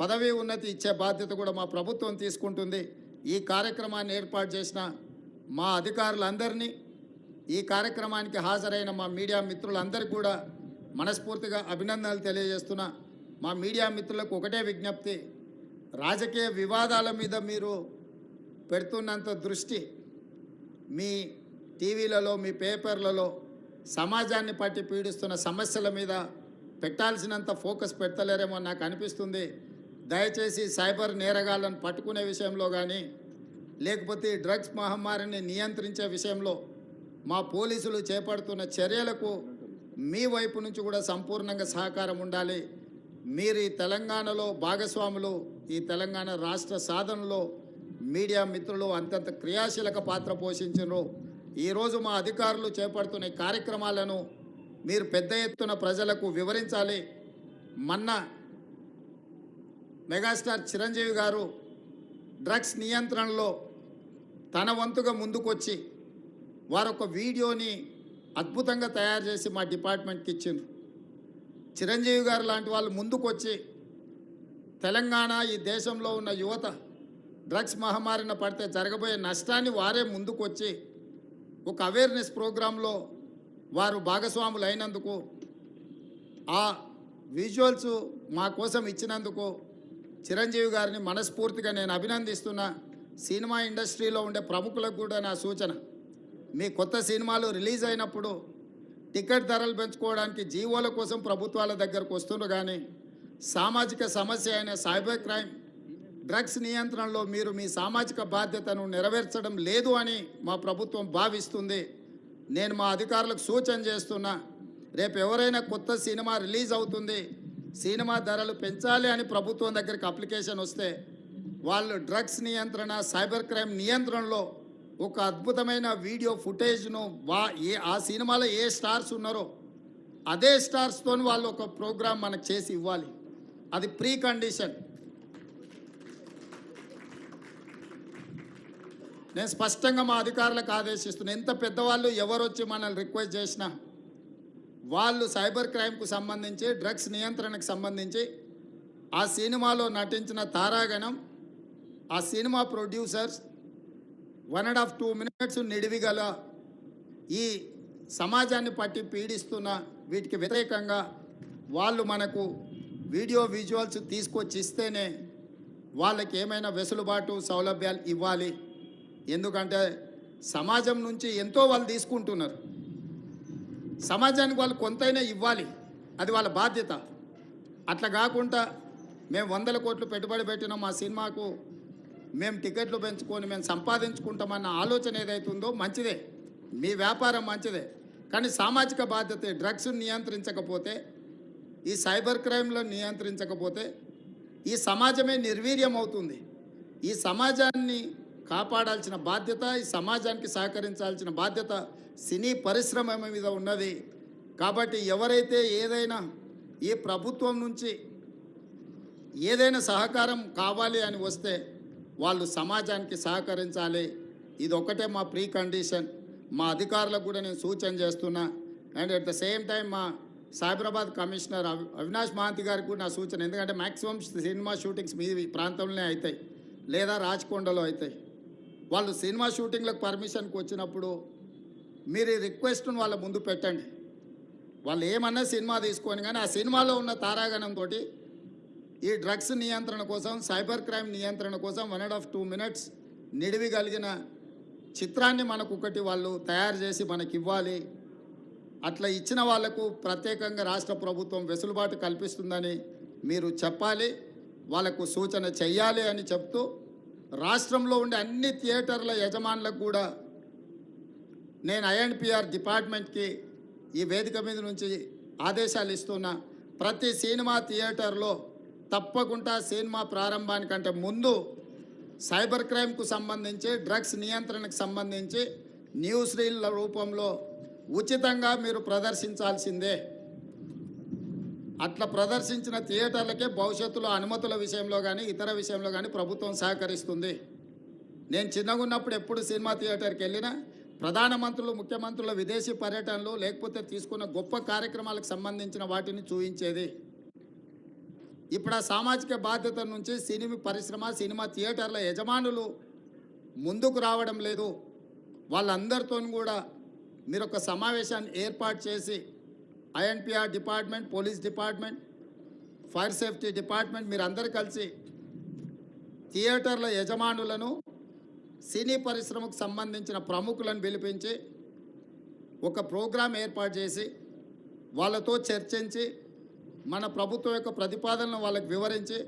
పదవి ఉన్నతి ఇచ్చే బాధ్యత కూడా మా ప్రభుత్వం తీసుకుంటుంది. ఈ కార్యక్రమాన్ని ఏర్పాటు చేసిన మా అధికారులందరినీ, ఈ కార్యక్రమానికి హాజరైన మా మీడియా మిత్రులందరికీ కూడా మనస్ఫూర్తిగా అభినందనలు తెలియజేస్తున్నా. మా మీడియా మిత్రులకు ఒకటే విజ్ఞప్తి, రాజకీయ వివాదాల మీద మీరు పెడుతున్నంత దృష్టి మీ టీవీలలో, మీ పేపర్లలో సమాజాన్ని పట్టి పీడిస్తున్న సమస్యల మీద పెట్టాల్సినంత ఫోకస్ పెట్టలేరేమో నాకు అనిపిస్తుంది. దయచేసి సైబర్ నేరగాళ్లను పట్టుకునే విషయంలో కానీ, లేకపోతే డ్రగ్స్ మహమ్మారిని నియంత్రించే విషయంలో మా పోలీసులు చేపడుతున్న చర్యలకు మీ వైపు నుంచి కూడా సంపూర్ణంగా సహకారం ఉండాలి. మీరు ఈ తెలంగాణలో భాగస్వాములు, ఈ తెలంగాణ రాష్ట్ర సాధనలో మీడియా మిత్రులు అంతంత క్రియాశీలక పాత్ర పోషించారు. ఈరోజు మా అధికారులు చేపడుతున్న కార్యక్రమాలను మీరు పెద్ద ఎత్తున ప్రజలకు వివరించాలి. మొన్న మెగాస్టార్ చిరంజీవి గారు డ్రగ్స్ నియంత్రణలో తన వంతుగా ముందుకొచ్చి వారొక వీడియోని అద్భుతంగా తయారు చేసి మా డిపార్ట్మెంట్కి ఇచ్చిండ్రు. చిరంజీవి గారు లాంటి వాళ్ళు ముందుకొచ్చి తెలంగాణ, ఈ దేశంలో ఉన్న యువత డ్రగ్స్ మహమ్మారిన పడితే జరగబోయే నష్టాన్ని వారే ముందుకొచ్చి ఒక అవేర్నెస్ ప్రోగ్రాంలో వారు భాగస్వాములు అయినందుకు, ఆ విజువల్స్ మా కోసం ఇచ్చినందుకు చిరంజీవి గారిని మనస్ఫూర్తిగా నేను అభినందిస్తున్నా. సినిమా ఇండస్ట్రీలో ఉండే ప్రముఖులకు కూడా నా సూచన, మీ కొత్త సినిమాలు రిలీజ్ అయినప్పుడు టికెట్ ధరలు పెంచుకోవడానికి జీవోల కోసం ప్రభుత్వాల దగ్గరకు వస్తున్నారు, కానీ సామాజిక సమస్య అయిన సైబర్ క్రైమ్, డ్రగ్స్ నియంత్రణలో మీరు మీ సామాజిక బాధ్యతను నెరవేర్చడం లేదు అని మా ప్రభుత్వం భావిస్తుంది. నేను మా అధికారులకు సూచన చేస్తున్నా, రేపు ఎవరైనా కొత్త సినిమా రిలీజ్ అవుతుంది, సినిమా ధరలు పెంచాలి అని ప్రభుత్వం దగ్గరికి అప్లికేషన్ వస్తే వాళ్ళు డ్రగ్స్ నియంత్రణ, సైబర్ క్రైమ్ నియంత్రణలో ఒక అద్భుతమైన వీడియో ఫుటేజ్ను ఆ సినిమాలో ఏ స్టార్స్ ఉన్నారో అదే స్టార్స్తో వాళ్ళు ఒక ప్రోగ్రాం మనకు చేసి ఇవ్వాలి. అది ప్రీ కండిషన్. నేను స్పష్టంగా మా అధికారులకు ఆదేశిస్తున్నాను, ఎంత పెద్దవాళ్ళు ఎవరు వచ్చి మనల్ని రిక్వెస్ట్ చేసినా వాళ్ళు సైబర్ క్రైమ్కు సంబంధించి, డ్రగ్స్ నియంత్రణకు సంబంధించి ఆ సినిమాలో నటించిన తారాగణం, ఆ సినిమా ప్రొడ్యూసర్స్ 1.5-2 minutes నిడివిగల ఈ సమాజాన్ని పట్టి పీడిస్తున్న వీటికి వ్యతిరేకంగా వాళ్ళు మనకు వీడియో విజువల్స్ తీసుకొచ్చి ఇస్తేనే వాళ్ళకి ఏమైనా వెసులుబాటు, సౌలభ్యాలు ఇవ్వాలి. ఎందుకంటే సమాజం నుంచి ఎంతో వాళ్ళు తీసుకుంటున్నారు, సమాజానికి వాళ్ళు కొంతైనా ఇవ్వాలి, అది వాళ్ళ బాధ్యత. అట్లా కాకుండా మేము 100 కోట్లు పెట్టుబడి పెట్టినాం మా సినిమాకు, మేము టికెట్లు పెంచుకొని మేము సంపాదించుకుంటామన్న ఆలోచన ఏదైతుందో మంచిదే, మీ వ్యాపారం మంచిదే, కానీ సామాజిక బాధ్యత. డ్రగ్స్ నియంత్రించకపోతే, ఈ సైబర్ క్రైమ్లో నియంత్రించకపోతే ఈ సమాజమే నిర్వీర్యం అవుతుంది. ఈ సమాజాన్ని కాపాడాల్సిన బాధ్యత, ఈ సమాజానికి సహకరించాల్సిన బాధ్యత సినీ పరిశ్రమ మీద ఉన్నది. కాబట్టి ఎవరైతే ఏదైనా ఈ ప్రభుత్వం నుంచి ఏదైనా సహకారం కావాలి అని వస్తే వాళ్ళు సమాజానికి సహకరించాలి. ఇది ఒకటే మా ప్రీ కండిషన్. మా అధికారులకు కూడా నేను సూచన చేస్తున్నా. And at the same time మా సైబరాబాద్ కమిషనర్ అవినాష్ మహాంతి గారికి కూడా నా సూచన, ఎందుకంటే మ్యాక్సిమం సినిమా షూటింగ్స్ మీ ప్రాంతంలోనే అవుతాయి లేదా రాచకొండలో అవుతాయి. వాళ్ళు సినిమా షూటింగ్లకు పర్మిషన్కి వచ్చినప్పుడు మీరు ఈ రిక్వెస్ట్ను వాళ్ళ ముందు పెట్టండి. వాళ్ళు ఏమన్నా సినిమా తీసుకొని, కానీ ఆ సినిమాలో ఉన్న తారాగణంతో ఈ డ్రగ్స్ నియంత్రణ కోసం, సైబర్ క్రైమ్ నియంత్రణ కోసం 1.5-2 minutes నిడివి కలిగిన చిత్రాన్ని మనకు ఒకటి వాళ్ళు తయారు చేసి మనకి ఇవ్వాలి. అట్లా ఇచ్చిన వాళ్లకు ప్రత్యేకంగా రాష్ట్ర ప్రభుత్వం వెసులుబాటు కల్పిస్తుందని మీరు చెప్పాలి, వాళ్ళకు సూచన చెయ్యాలి అని చెప్తూ, రాష్ట్రంలో ఉండే అన్ని థియేటర్ల యజమానులకు కూడా నేను INPR డిపార్ట్మెంట్కి ఈ వేదిక మీద నుంచి ఆదేశాలు ఇస్తున్నా. ప్రతి సినిమా థియేటర్లో తప్పకుండా సినిమా ప్రారంభానికంటే ముందు సైబర్ క్రైమ్కు సంబంధించి, డ్రగ్స్ నియంత్రణకు సంబంధించి న్యూస్ రీల్ల రూపంలో ఉచితంగా మీరు ప్రదర్శించాల్సిందే. అట్లా ప్రదర్శించిన థియేటర్లకే భవిష్యత్తులో అనుమతుల విషయంలో కానీ ఇతర విషయంలో కానీ ప్రభుత్వం సహకరిస్తుంది. నేను చిన్నగా ఉన్నప్పుడు ఎప్పుడు సినిమా థియేటర్కి వెళ్ళినా ప్రధానమంత్రులు, ముఖ్యమంత్రుల విదేశీ పర్యటనలు లేకపోతే తీసుకున్న గొప్ప కార్యక్రమాలకు సంబంధించిన వాటిని చూపించేది. ఇప్పుడు ఆ సామాజిక బాధ్యత నుంచి సినిమా పరిశ్రమ సినిమా థియేటర్ల యజమానులు ముందుకు రావడం లేదు. వాళ్ళందరితో కూడా మీరు ఒక సమావేశాన్ని ఏర్పాటు చేసి INPR department, police department, fire safety department మీరు అందరు కలిసి థియేటర్ల యజమానులను, సినీ పరిశ్రమకు సంబంధించిన ప్రముఖులను పిలిపించి ఒక ప్రోగ్రాం ఏర్పాటు చేసి వాళ్ళతో చర్చించి మన ప్రభుత్వం యొక్క ప్రతిపాదనలు వాళ్ళకి వివరించి